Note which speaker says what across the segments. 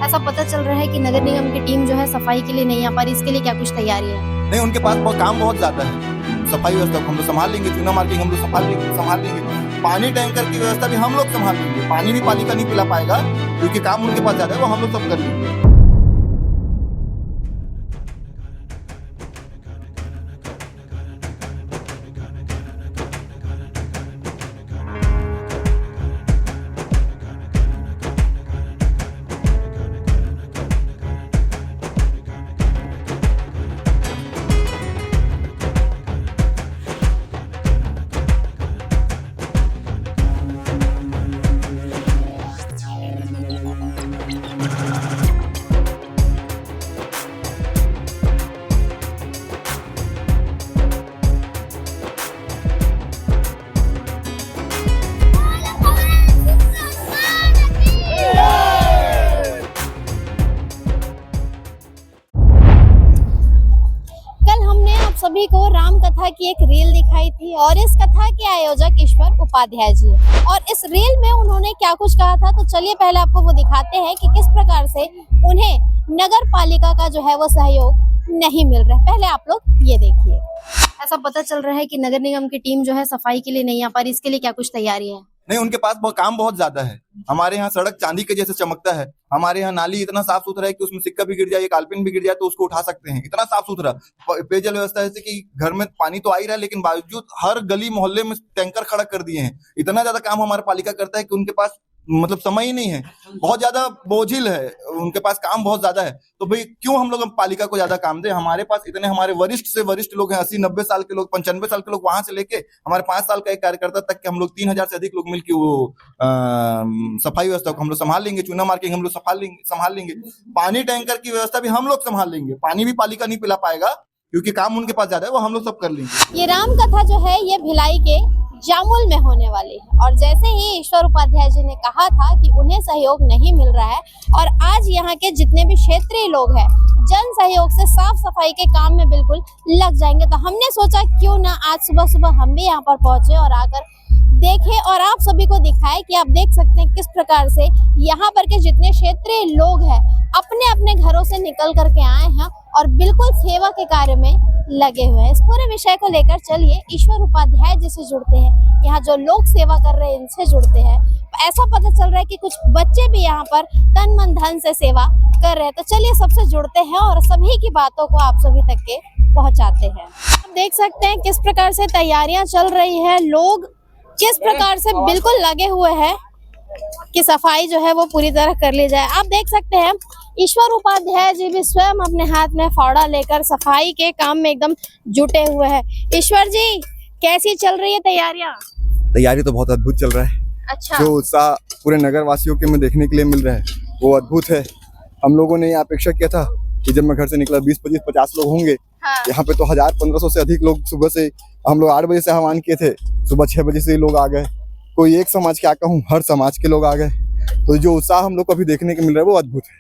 Speaker 1: ऐसा पता चल रहा है कि नगर निगम की टीम जो है सफाई के लिए नहीं आ पा रही, इसके लिए क्या कुछ तैयारी है?
Speaker 2: नहीं, उनके पास काम बहुत ज्यादा है। सफाई व्यवस्था हम लोग संभाल लेंगे, चूना मार्किंग हम लोग संभाल लेंगे, पानी टैंकर की व्यवस्था भी हम लोग संभाल लेंगे। पानी भी पालिका नहीं पिला पाएगा क्योंकि काम उनके पास ज्यादा है, वो हम लोग सब कर लेंगे।
Speaker 1: सभी को राम कथा की एक रील दिखाई थी और इस कथा के आयोजक ईश्वर उपाध्याय जी और इस रील में उन्होंने क्या कुछ कहा था, तो चलिए पहले आपको वो दिखाते हैं कि किस प्रकार से उन्हें नगर पालिका का जो है वो सहयोग नहीं मिल रहा है। पहले आप लोग ये देखिए। ऐसा पता चल रहा है कि नगर निगम की टीम जो है सफाई के लिए नहीं आ पा रही, इसके लिए क्या कुछ तैयारी है?
Speaker 2: नहीं, उनके पास काम बहुत ज्यादा है। हमारे यहाँ सड़क चांदी के जैसे चमकता है। हमारे यहाँ नाली इतना साफ सुथरा है कि उसमें सिक्का भी गिर जाए, एक आलपिन भी गिर जाए तो उसको उठा सकते हैं। इतना साफ सुथरा पेयजल व्यवस्था है कि घर में पानी तो आ ही रहा है, लेकिन बावजूद हर गली मोहल्ले में टैंकर खड़ा कर दिए हैं। इतना ज्यादा काम हमारा पालिका करता है कि उनके पास मतलब समय ही नहीं है, बहुत ज्यादा बोझिल है, उनके पास काम बहुत ज्यादा है। तो भाई क्यों हम लोग पालिका को ज्यादा काम दे? हमारे पास इतने हमारे वरिष्ठ से वरिष्ठ लोग हैं, 80-90 साल के लोग, 95 साल के लोग, वहां से लेके हमारे 5 साल का एक कार्यकर्ता तक के हम लोग 3000 से अधिक लोग मिलकर वो सफाई व्यवस्था को हम लोग संभाल लेंगे, चूना मार्किंग हम लोग संभाल लेंगे, पानी टैंकर की व्यवस्था भी हम लोग संभाल लेंगे। पानी भी पालिका नहीं पिला पाएगा क्योंकि काम उनके पास ज्यादा है, वो हम लोग सब कर लेंगे।
Speaker 1: ये राम कथा जो है ये भिलाई के जामुल में होने वाली है और जैसे ही ईश्वर उपाध्याय जी ने कहा था कि उन्हें सहयोग नहीं मिल रहा है और आज यहाँ के जितने भी क्षेत्रीय लोग हैं जन सहयोग से साफ सफाई के काम में बिल्कुल लग जाएंगे, तो हमने सोचा क्यों ना आज सुबह सुबह हम भी यहाँ पर पहुंचे और आकर देखें और आप सभी को दिखाएं कि आप देख सकते हैं किस प्रकार से यहाँ पर के जितने क्षेत्रीय लोग हैं अपने अपने घरों से निकल करके आए हैं और बिल्कुल सेवा के कार्य में लगे हुए हैं। इस पूरे विषय को लेकर चलिए ईश्वर उपाध्याय जी से जुड़ते हैं, यहाँ जो लोग सेवा कर रहे हैं इनसे जुड़ते हैं। ऐसा पता चल रहा है कि कुछ बच्चे भी यहाँ पर तन मन धन से सेवा कर रहे हैं, तो चलिए सबसे जुड़ते हैं और सभी की बातों को आप सभी तक के पहुँचाते हैं। आप देख सकते हैं किस प्रकार से तैयारियां चल रही है, लोग किस प्रकार से बिल्कुल लगे हुए हैं कि सफाई जो है वो पूरी तरह कर ली जाए। आप देख सकते हैं ईश्वर उपाध्याय जी भी स्वयं अपने हाथ में फावड़ा लेकर सफाई के काम में एकदम जुटे हुए हैं। ईश्वर जी, कैसी चल रही है तैयारियां?
Speaker 3: तैयारी तो बहुत अद्भुत चल रहा है।
Speaker 1: अच्छा।
Speaker 3: जो उत्साह पूरे नगर वासियों के में देखने के लिए मिल रहा है वो अद्भुत है। हम लोगों ने अपेक्षा किया था कि जब मैं घर से निकला 20-25-50 लोग होंगे। हाँ। यहाँ पे तो 1000-1500 से अधिक लोग सुबह से, हम लोग 8 बजे से आह्वान किए थे, सुबह 6 बजे से लोग आ गए। कोई एक समाज क्या कहूँ, हर समाज के लोग आ गए। तो जो उत्साह हम लोग को अभी देखने को मिल रहा है वो अद्भुत है।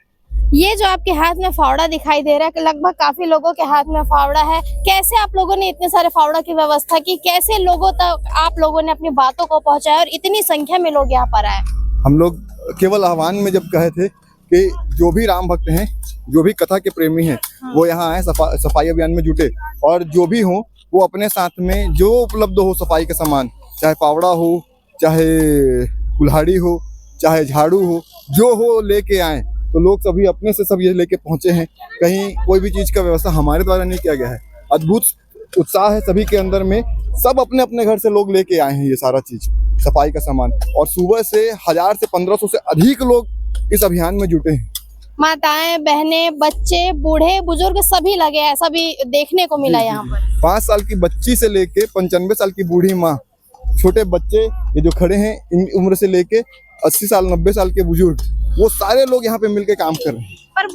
Speaker 1: ये जो आपके हाथ में फावड़ा दिखाई दे रहा है कि लगभग काफी लोगों के हाथ में फावड़ा है, कैसे आप लोगों ने इतने सारे फावड़ा की व्यवस्था की? कैसे लोगों तक आप लोगों ने अपनी बातों को पहुंचाया और इतनी संख्या में लोग यहाँ पर आए?
Speaker 3: हम लोग केवल आह्वान में जब कहे थे कि जो भी राम भक्त हैं, जो भी कथा के प्रेमी हैं, वो यहाँ आए, सफाई अभियान में जुटे और जो भी हो वो अपने साथ में जो उपलब्ध हो सफाई का सामान, चाहे फावड़ा हो, चाहे कुल्हाड़ी हो, चाहे झाड़ू हो, जो हो लेके आए। तो लोग सभी अपने से सब ये लेके पहुंचे हैं। कहीं कोई भी चीज का व्यवस्था हमारे द्वारा नहीं किया गया है। अद्भुत उत्साह है सभी के अंदर में, सब अपने अपने घर से लोग लेके आए हैं ये सारा चीज, सफाई का सामान। और सुबह से 1000 से 1500 से अधिक लोग इस अभियान में जुटे हैं।
Speaker 1: माताएं, बहनें, बच्चे, बूढ़े, बुजुर्ग सभी लगे, ऐसा भी देखने को मिला यहाँ पर।
Speaker 3: 5 साल की बच्ची से लेके 95 साल की बूढ़ी माँ, छोटे बच्चे ये जो खड़े हैं इन उम्र से लेके 80 साल 90 साल के बुजुर्ग, वो सारे लोग यहाँ पे मिलके काम कर रहे हैं।
Speaker 1: पर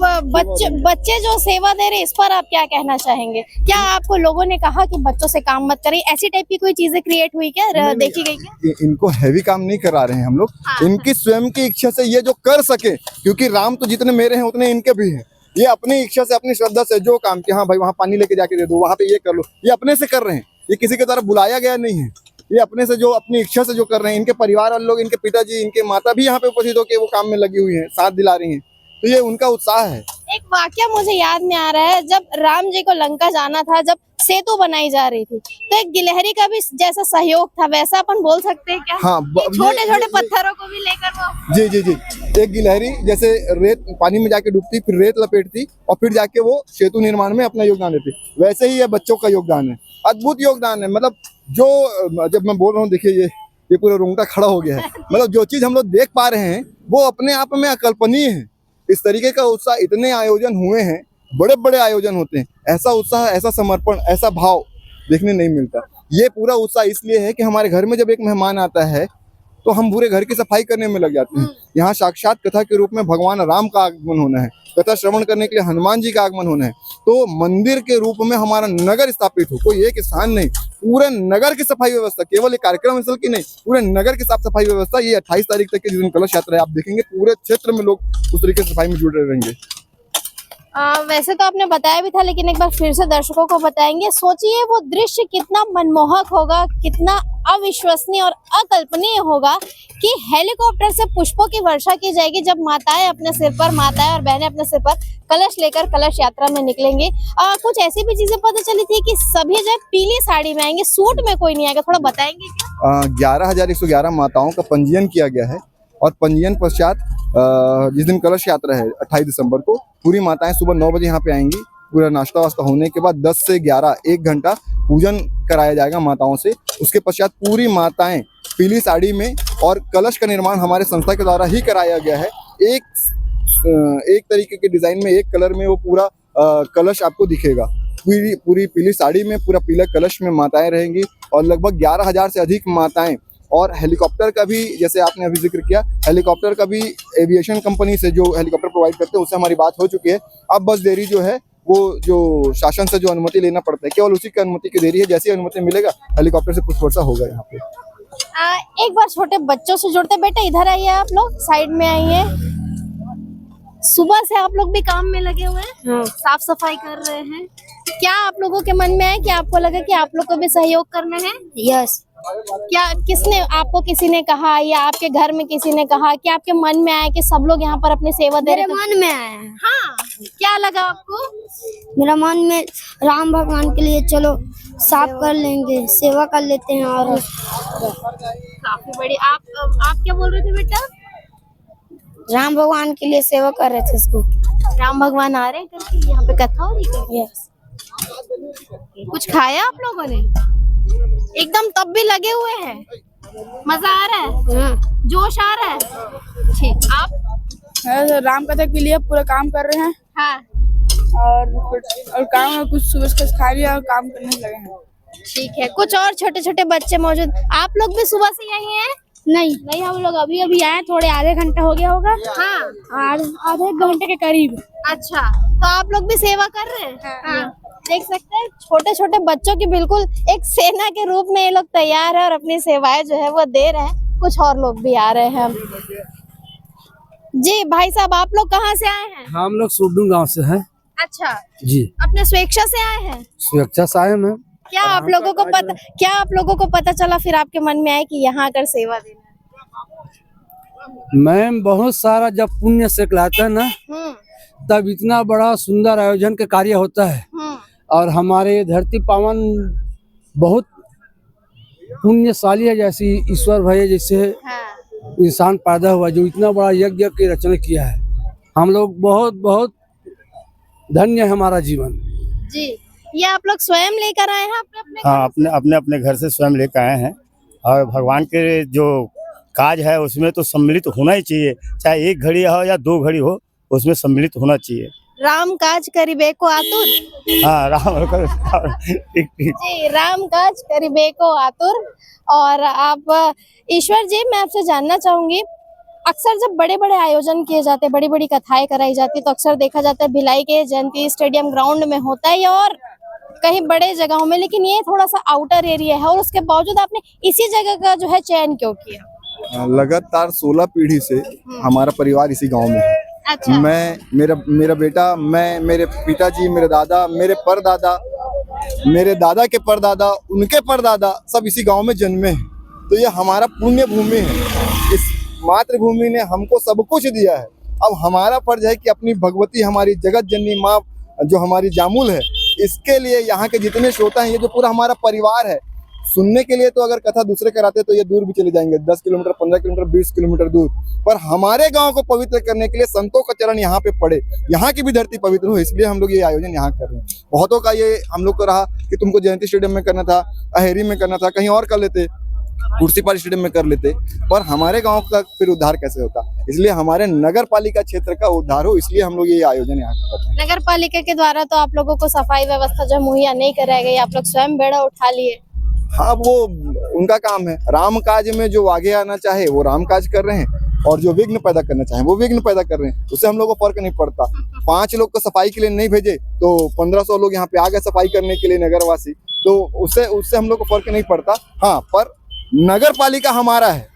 Speaker 1: बच्चे जो सेवा दे रहे हैं इस पर आप क्या कहना चाहेंगे? क्या आपको लोगों ने कहा कि बच्चों से काम मत करें, ऐसी टाइप की कोई चीजें क्रिएट हुई क्या, देखी गई क्या?
Speaker 3: इनको हैवी काम नहीं करा रहे हैं हम लोग। हाँ। इनकी स्वयं की इच्छा से ये जो कर सके, क्योंकि राम तो जितने मेरे हैं उतने इनके भी हैं। ये अपनी इच्छा से, अपनी श्रद्धा से जो काम कि हाँ भाई वहाँ पानी लेके जाके दे दो, वहाँ पे ये कर लो, ये अपने से कर रहे हैं। ये किसी के द्वारा बुलाया गया नहीं है, ये अपने से जो अपनी इच्छा से जो कर रहे हैं। इनके परिवार वाले लोग, इनके पिताजी, इनके माता भी यहाँ पे उपस्थित होकर वो काम में लगी हुई है, साथ दिला रही हैं। तो ये उनका उत्साह है।
Speaker 1: एक वाक्य मुझे याद में आ रहा है, जब राम जी को लंका जाना था, जब सेतु बनाई जा रही थी, तो एक गिलहरी का भी जैसा सहयोग था, वैसा अपन बोल सकते हैं क्या?
Speaker 3: हाँ,
Speaker 1: छोटे छोटे पत्थरों को भी लेकर वो।
Speaker 3: जी जी जी, एक गिलहरी जैसे रेत पानी में जाके डूबती, फिर रेत लपेटती और फिर जाके वो सेतु निर्माण में अपना योगदान देती, वैसे ही ये बच्चों का योगदान है, अद्भुत योगदान है। मतलब जो जब मैं बोल रहा हूँ, देखिए ये पूरा रोंगटा खड़ा हो गया है। मतलब जो चीज हम लोग देख पा रहे हैं वो अपने आप में अकल्पनीय है। इस तरीके का उत्साह, इतने आयोजन हुए हैं, बड़े बड़े आयोजन होते हैं, ऐसा उत्साह, ऐसा समर्पण, ऐसा भाव देखने नहीं मिलता। ये पूरा उत्साह इसलिए है कि हमारे घर में जब एक मेहमान आता है तो हम पूरे घर की सफाई करने में लग जाते हैं। यहाँ साक्षात कथा के रूप में भगवान राम का आगमन होना है, कथा श्रवण करने के लिए हनुमान जी का आगमन होना है, तो मंदिर के रूप में हमारा नगर स्थापित हो, कोई एक स्थान नहीं, पूरे नगर की सफाई व्यवस्था, केवल एक कार्यक्रम स्थल की नहीं, पूरे नगर की साफ सफाई व्यवस्था। ये 28 तारीख तक के जिस दिन कलश यात्रा है, आप देखेंगे पूरे क्षेत्र में लोग उस तरीके से सफाई में जुड़े रहेंगे।
Speaker 1: वैसे तो आपने बताया भी था, लेकिन एक बार फिर से दर्शकों को बताएंगे। सोचिए वो दृश्य कितना मनमोहक होगा, कितना अविश्वसनीय और अकल्पनीय होगा कि हेलीकॉप्टर से पुष्पों की वर्षा की जाएगी जब माताएं अपने सिर पर, माताएं और बहनें अपने सिर पर कलश लेकर कलश यात्रा में निकलेंगी। कुछ ऐसी भी चीजें पता चली थी कि सभी जो पीली साड़ी में आएंगे, सूट में कोई नहीं आएगा, थोड़ा बताएंगे क्या?
Speaker 3: 11,111 माताओं का पंजीयन किया गया है और पंजीयन पश्चात जिस दिन कलश यात्रा है 28 दिसंबर को, पूरी माताएं सुबह 9 बजे यहाँ पे आएंगी। पूरा नाश्ता वास्ता होने के बाद 10 से 11 1 घंटा पूजन कराया जाएगा माताओं से। उसके पश्चात पूरी माताएं पीली साड़ी में, और कलश का निर्माण हमारे संस्था के द्वारा ही कराया गया है। एक तरीके के डिजाइन में, एक कलर में वो पूरा कलश आपको दिखेगा। पूरी पीली साड़ी में, पूरा पीला कलश में माताएं रहेंगी और लगभग 11,000 से अधिक माताएं। और हेलीकॉप्टर का भी, जैसे आपने अभी जिक्र किया, हेलीकॉप्टर का भी एविएशन कंपनी से जो हेलीकॉप्टर प्रोवाइड करते हैं उससे हमारी बात हो चुकी है। अब बस देरी जो है वो जो शासन से जो अनुमति लेना पड़ता है, केवल उसी की अनुमति की देरी है। जैसी अनुमति मिलेगा हेलीकॉप्टर से पुष्प वर्षा होगा यहाँ पे।
Speaker 1: एक बार छोटे बच्चों से जुड़ते, बेटा इधर आइए, आप लोग साइड में आइए। सुबह से आप लोग भी काम में लगे हुए हैं, साफ सफाई कर रहे हैं। क्या आप लोगों के मन में है कि आपको लगा कि आप लोग को भी सहयोग करना है?
Speaker 4: यस।
Speaker 1: क्या किसने आपको, किसी ने कहा या आपके घर में किसी ने कहा कि आपके मन में आया कि सब लोग यहाँ पर अपनी सेवा दे रहे
Speaker 4: मेरे
Speaker 1: हैं?
Speaker 4: मन में आया है।
Speaker 1: हाँ, क्या लगा आपको?
Speaker 4: मेरा मन में राम भगवान के लिए चलो साफ कर लेंगे, सेवा कर लेते हैं। और
Speaker 1: काफी बड़ी। आप क्या बोल रहे थे बेटा?
Speaker 4: राम भगवान के लिए सेवा कर रहे थे इसको।
Speaker 1: राम भगवान आ रहे हैं करके यहाँ पे कथा हो रही है।
Speaker 4: यस।
Speaker 1: कुछ खाया आप लोगों ने? एकदम तब भी लगे हुए हैं, मजा आ रहा है, जोश आ रहा है। ठीक, आप?
Speaker 5: राम कथा के लिए पूरा काम कर रहे हैं।
Speaker 1: हाँ,
Speaker 5: और काम में कुछ सुबह से खा लिया और काम करने लगे हैं।
Speaker 1: ठीक है। कुछ और छोटे छोटे बच्चे मौजूद, आप लोग भी सुबह से यही हैं?
Speaker 4: नहीं, हम लोग अभी आए, थोड़े आधे घंटा हो गया होगा।
Speaker 1: हाँ,
Speaker 4: आधे घंटे के करीब।
Speaker 1: अच्छा, तो आप लोग भी सेवा कर रहे हैं? हाँ। देख सकते हैं छोटे छोटे बच्चों की बिल्कुल एक सेना के रूप में ये लोग तैयार है और अपनी सेवाएं जो है वो दे रहे हैं। कुछ और लोग भी आ रहे हैं। जी भाई साहब, आप लोग कहाँ से आए हैं?
Speaker 6: हम लोग सुरडू गांव से हैं।
Speaker 1: अच्छा,
Speaker 6: जी,
Speaker 1: अपने स्वेच्छा से आए हैं?
Speaker 6: सुरक्षा से आए मैम।
Speaker 1: क्या आप लोगों को पता चला फिर आपके मन में आया कि यहाँ आकर सेवा देना है?
Speaker 6: मैम, बहुत सारा जब पुण्य से कहलाता है ना, तब इतना बड़ा सुंदर आयोजन का कार्य होता है। और हमारे धरती पावन बहुत पुण्यशाली है, जैसे ईश्वर भाई जैसे इंसान पैदा हुआ जो इतना बड़ा यज्ञ की रचना किया है। हम लोग बहुत बहुत धन्य है हमारा जीवन।
Speaker 1: जी, ये आप लोग स्वयं लेकर आए हैं अपने?
Speaker 7: हाँ, अपने घर से स्वयं लेकर आए हैं। और भगवान के जो काज है उसमें तो सम्मिलित होना ही चाहिए, चाहे 1 घड़ी हो या 2 घड़ी हो, उसमें सम्मिलित होना चाहिए।
Speaker 1: राम काज करिबे को आतुर।
Speaker 7: हाँ,
Speaker 1: जी, राम काज करिबे को आतुर। और आप ईश्वर जी, मैं आपसे जानना चाहूंगी, अक्सर जब बड़े बड़े आयोजन किए जाते हैं, बड़ी बड़ी कथाएं कराई जाती है, तो अक्सर देखा जाता है भिलाई के जयंती स्टेडियम ग्राउंड में होता है और कहीं बड़े जगहों में, लेकिन ये थोड़ा सा आउटर एरिया है और उसके बावजूद आपने इसी जगह का जो है चयन क्यों किया?
Speaker 3: लगातार 16 पीढ़ी से हमारा परिवार इसी गांव में है।
Speaker 1: अच्छा।
Speaker 3: मैं, मेरा बेटा, मैं, मेरे पिताजी, मेरे दादा, मेरे परदादा, मेरे दादा के परदादा, उनके परदादा सब इसी गांव में जन्मे हैं। तो ये हमारा पुण्य भूमि है। इस मातृभूमि ने हमको सब कुछ दिया है अब हमारा फर्ज है कि अपनी भगवती, हमारी जगत जननी माँ जो हमारी जामुल है, इसके लिए यहाँ के जितने श्रोता हैं, ये जो पूरा हमारा परिवार है, सुनने के लिए तो अगर कथा दूसरे कराते तो ये दूर भी चले जाएंगे, 10 किलोमीटर, 15 किलोमीटर, 20 किलोमीटर दूर, पर हमारे गांव को पवित्र करने के लिए संतों का चरण यहाँ पे पड़े, यहाँ की भी धरती पवित्र हो, इसलिए हम लोग ये आयोजन यहाँ कर रहे हैं। बहुतों का ये हम लोग को रहा कि तुमको जयंती स्टेडियम में करना था, अहेरी में करना था, कहीं और कर लेते, कुर्सीपाल स्टेडियम में कर लेते, पर हमारे गांव का फिर उद्धार कैसे होता, इसलिए हमारे नगर पालिका क्षेत्र का उद्धार हो, इसलिए हम लोग ये आयोजन यहाँ करते हैं।
Speaker 1: नगर पालिका के द्वारा तो आप लोगों को सफाई व्यवस्था जो मुहैया नहीं कराई गई, आप लोग स्वयं बेड़ा उठा लिए।
Speaker 3: हाँ, वो उनका काम है। राम काज में जो आगे आना चाहे वो राम काज कर रहे हैं, और जो विघ्न पैदा करना चाहे वो विघ्न पैदा कर रहे हैं, उससे हम लोग को फर्क नहीं पड़ता। 5 लोग को सफाई के लिए नहीं भेजे तो 1500 लोग यहाँ पे आ गए सफाई करने के लिए, नगरवासी, तो उससे हम लोग को फर्क नहीं पड़ता। हाँ, पर नगर पालिका हमारा है,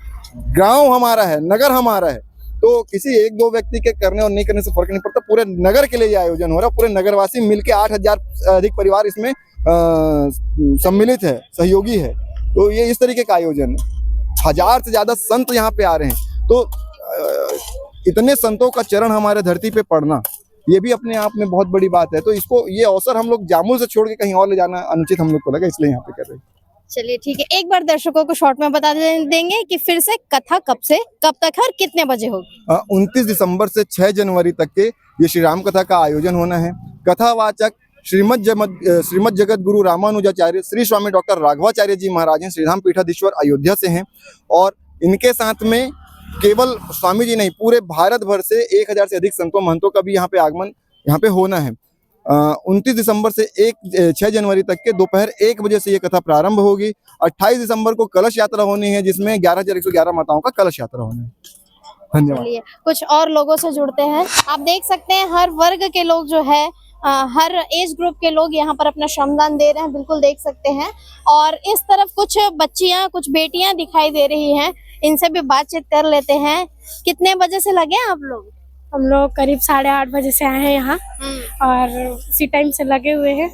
Speaker 3: गांव हमारा है, नगर हमारा है, तो किसी 1-2 व्यक्ति के करने और नहीं करने से फर्क नहीं पड़ता। पूरे नगर के लिए ये आयोजन हो रहा है, पूरे नगरवासी मिलके 8000 से अधिक परिवार इसमें सम्मिलित है, सहयोगी है, तो ये इस तरीके का आयोजन है। 1000 से ज्यादा संत यहाँ पे आ रहे हैं, तो इतने संतों का चरण हमारे धरती पे पड़ना, ये भी अपने आप में बहुत बड़ी बात है। तो इसको, ये अवसर हम लोग जामुल से छोड़ के कहीं और ले जाना अनुचित हम लोग को लगा, इसलिए यहाँ पे कर रहे हैं।
Speaker 1: चलिए ठीक है, एक बार दर्शकों को शॉर्ट में बता देंगे कि फिर से कथा कब से कब तक है और कितने बजे होगी।
Speaker 3: 29 दिसंबर से 6 जनवरी तक के ये श्री राम कथा का आयोजन होना है। कथावाचक श्रीमद जगत गुरु रामानुजाचार्य श्री स्वामी डॉक्टर राघवाचार्य जी महाराज हैं, श्रीधाम पीठाधीश्वर अयोध्या से हैं, और इनके साथ में केवल स्वामी जी नहीं, पूरे भारत भर से 1000 से अधिक संतों महंतों का भी यहाँ पे आगमन यहाँ पे होना है। 29 दिसंबर से 6 जनवरी तक के दोपहर 1 बजे से ये कथा प्रारंभ होगी। 28 दिसंबर को कलश यात्रा होनी है, जिसमें 11,111 माताओं का कलश यात्रा होना है। धन्यवाद।
Speaker 1: चलिए कुछ और लोगों से जुड़ते हैं। आप देख सकते हैं हर वर्ग के लोग जो है, हर एज ग्रुप के लोग यहाँ पर अपना श्रमदान दे रहे हैं, बिल्कुल देख सकते हैं। और इस तरफ कुछ बच्चियां, कुछ बेटियां दिखाई दे रही हैं, इनसे भी बातचीत कर लेते हैं। कितने बजे से लगे आप लोग?
Speaker 8: हम लोग करीब 8:30 बजे से आए हैं यहाँ, और उसी टाइम से लगे हुए हैं।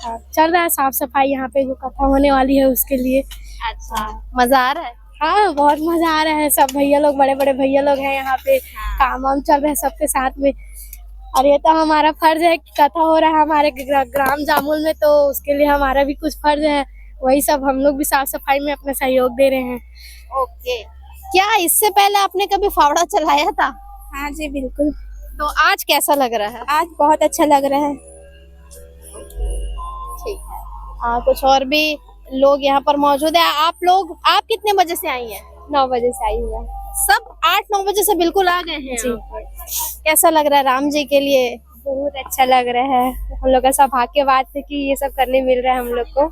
Speaker 8: और चल रहा है साफ सफाई यहाँ पे, जो कथा होने वाली है उसके लिए।
Speaker 1: अच्छा, मजा आ रहा है?
Speaker 8: हाँ, बहुत मजा आ रहा है। सब भैया लोग, बड़े बड़े भैया लोग हैं यहाँ पे, काम वाम चल रहे हैं सबके साथ में। और ये तो हमारा फर्ज है कि कथा हो रहा है हमारे ग्राम जामुल में, तो उसके लिए हमारा भी कुछ फर्ज है, वही सब हम लोग भी साफ सफाई में अपना सहयोग दे रहे हैं।
Speaker 1: ओके, क्या इससे पहले आपने कभी फावड़ा चलाया था?
Speaker 8: हाँ जी, बिल्कुल।
Speaker 1: तो आज कैसा लग रहा है?
Speaker 8: आज बहुत अच्छा लग रहा है।
Speaker 1: ठीक है। कुछ और भी लोग यहाँ पर मौजूद है। आप कितने बजे से आई हैं?
Speaker 8: 9 बजे से आई हूँ।
Speaker 1: सब 8-9 बजे से बिल्कुल आ गए हैं
Speaker 8: जी।
Speaker 1: कैसा लग रहा है राम जी के लिए?
Speaker 8: बहुत अच्छा लग रहा है। हम लोग का सौभाग्य की बात है कि ये सब करने मिल रहा है हम लोग को,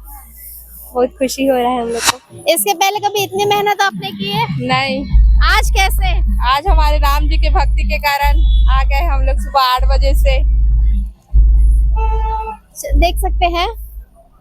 Speaker 8: बहुत खुशी हो रहा है हम लोग को।
Speaker 1: इसके पहले कभी इतनी मेहनत आपने की है?
Speaker 5: नहीं,
Speaker 1: आज कैसे?
Speaker 5: आज हमारे राम जी के भक्ति के कारण आ गए हम लोग सुबह 8 बजे से।
Speaker 1: देख सकते हैं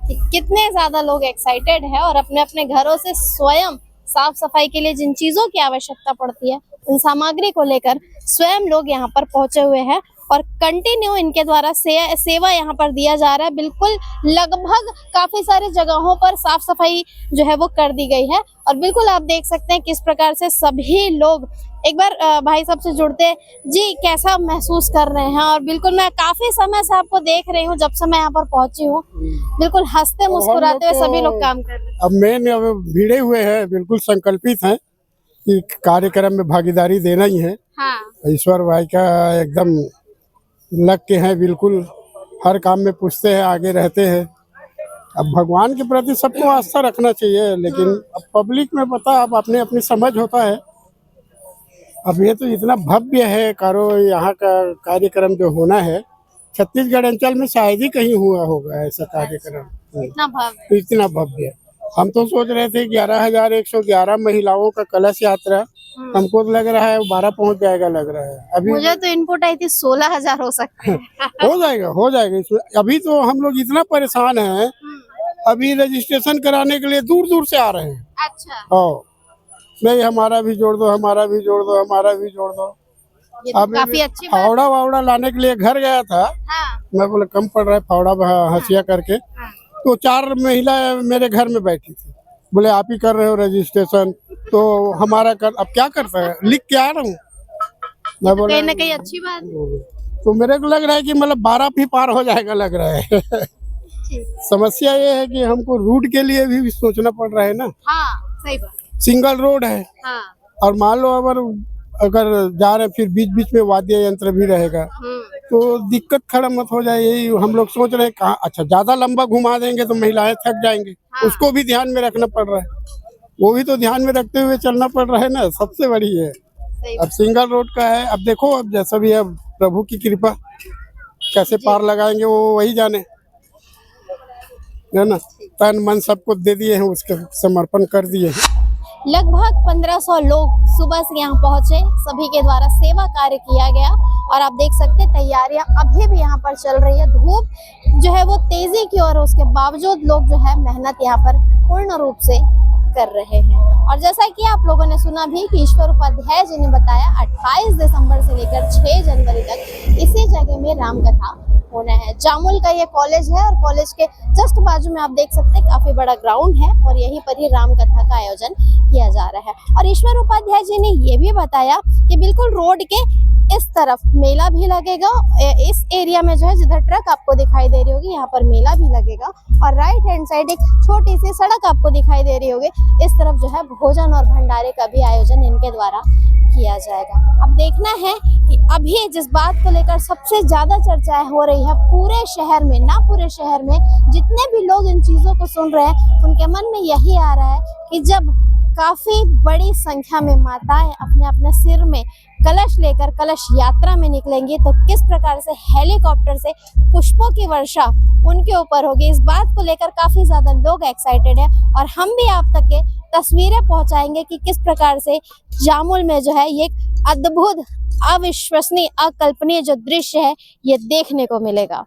Speaker 1: कि कितने ज्यादा लोग एक्साइटेड है, और अपने अपने घरों से स्वयं साफ सफाई के लिए जिन चीजों की आवश्यकता पड़ती है, उन सामग्री को लेकर स्वयं लोग यहाँ पर पहुंचे हुए हैं, और कंटिन्यू इनके द्वारा सेवा यहाँ पर दिया जा रहा है। बिल्कुल लगभग काफी सारी जगहों पर साफ सफाई जो है वो कर दी गई है, और बिल्कुल आप देख सकते हैं किस प्रकार से सभी लोग। एक बार भाई साहब से जुड़ते जी, कैसा महसूस कर रहे हैं? और बिल्कुल मैं काफी समय से आपको देख रही हूँ, जब से मैं यहाँ पर पहुंची हूँ, बिल्कुल हंसते मुस्कुराते हुए सभी लोग काम कर रहे हैं।
Speaker 9: अब मेन भिड़े हुए हैं, बिल्कुल संकल्पित हैं कि कार्यक्रम में भागीदारी देना ही है।
Speaker 1: हाँ।
Speaker 9: ईश्वर भाई का एकदम लग के हैं, बिल्कुल हर काम में पूछते हैं, आगे रहते हैं। अब भगवान के प्रति सबको आस्था रखना चाहिए, लेकिन अब पब्लिक में पता, अब अपने अपनी समझ होता है। अब ये तो इतना भव्य है यहाँ का कार्यक्रम जो होना है, छत्तीसगढ़ अंचल में शायद ही कहीं हुआ होगा ऐसा कार्यक्रम, इतना भव्य। हम तो सोच रहे थे 11,111 महिलाओं का कलश यात्रा, हमको तो लग रहा है 12 पहुंच जाएगा, लग रहा है। अभी
Speaker 1: मुझे तो इनपुट आई थी 16,000 हो सकते हैं।
Speaker 9: हो जाएगा। अभी तो हम लोग इतना परेशान हैं, अभी रजिस्ट्रेशन कराने के लिए दूर दूर से आ रहे हैं।
Speaker 1: अच्छा।
Speaker 9: नहीं, हमारा भी जोड़ दो, हमारा भी जोड़ दो, हमारा भी जोड़ दो।
Speaker 1: ये तो काफी अच्छी बात है।
Speaker 9: फावड़ा वावड़ा लाने के लिए घर गया था।
Speaker 1: हाँ।
Speaker 9: मैं बोला कम पड़ रहा है फावड़ा, हंसिया करके। तो 4 महिला मेरे घर में बैठी थी, बोले आप ही कर रहे हो रजिस्ट्रेशन, तो हमारा अब क्या करता है, लिख के आ रहा हूँ, मैं
Speaker 1: तो
Speaker 9: बोला
Speaker 1: कहीं ना कहीं अच्छी बात है।
Speaker 9: तो मेरे को लग रहा है कि मतलब 12 भी पार हो जाएगा लग रहा है। समस्या ये है कि हमको रूट के लिए भी सोचना पड़ रहा है ना।
Speaker 1: हाँ सही बात।
Speaker 9: सिंगल रोड है
Speaker 1: हाँ।
Speaker 9: और मान लो अगर जा रहे हैं फिर बीच बीच में वाद्य यंत्र भी रहेगा तो दिक्कत खड़ा मत हो जाए। यही हम लोग सोच रहे हैं कहाँ अच्छा ज्यादा लंबा घुमा देंगे तो महिलाएं थक जाएंगे। उसको भी ध्यान में रखना पड़ रहा है, वो भी तो ध्यान में रखते हुए चलना पड़ रहा है ना, सबसे बड़ी है। अब सिंगल रोड का है, अब देखो अब जैसा भी है प्रभु की कृपा, कैसे पार लगाएंगे वो वही जाने, है ना। तन मन सबको दे दिए हैं, उसके समर्पण कर दिए हैं।
Speaker 1: लगभग 1500 लोग सुबह से यहाँ पहुंचे, सभी के द्वारा सेवा कार्य किया गया और आप देख सकते हैं तैयारियां अभी भी यहाँ पर चल रही है। धूप जो है वो तेजी की और उसके बावजूद लोग जो है मेहनत यहाँ पर पूर्ण रूप से कर रहे हैं। और जैसा कि आप लोगों ने सुना भी कि ईश्वर उपाध्याय जी ने बताया 28 दिसंबर से लेकर 6 जनवरी तक इसी जगह में रामकथा होना है। जामुल का ये कॉलेज है और कॉलेज के जस्ट बाजू में आप देख सकते हैं काफी बड़ा ग्राउंड है और यहीं पर ही रामकथा का आयोजन किया जा रहा है। और ईश्वर उपाध्याय जी ने ये भी बताया कि बिल्कुल रोड के इस तरफ मेला भी लगेगा, इस एरिया में जो है जिधर ट्रक आपको दिखाई दे रही होगी यहाँ पर मेला भी लगेगा और राइट हैंड साइड एक छोटी सी सड़क आपको दिखाई दे रही होगी, इस तरफ जो है भोजन और भंडारे का भी आयोजन इनके द्वारा किया जाएगा। अब देखना है कि अभी जिस बात को लेकर सबसे ज्यादा चर्चाएं हो रही है पूरे शहर में, ना पूरे शहर में जितने भी लोग इन चीजों को सुन रहे हैं उनके मन में यही आ रहा है कि जब काफी बड़ी संख्या में माताएं अपने अपने सिर में कलश लेकर कलश यात्रा में निकलेंगी तो किस प्रकार से हेलीकॉप्टर से पुष्पों की वर्षा उनके ऊपर होगी। इस बात को लेकर काफी ज्यादा लोग एक्साइटेड है और हम भी आप तक के तस्वीरें पहुंचाएंगे कि किस प्रकार से जामुल में जो है ये अद्भुत, अविश्वसनीय, अकल्पनीय जो दृश्य है ये देखने को मिलेगा।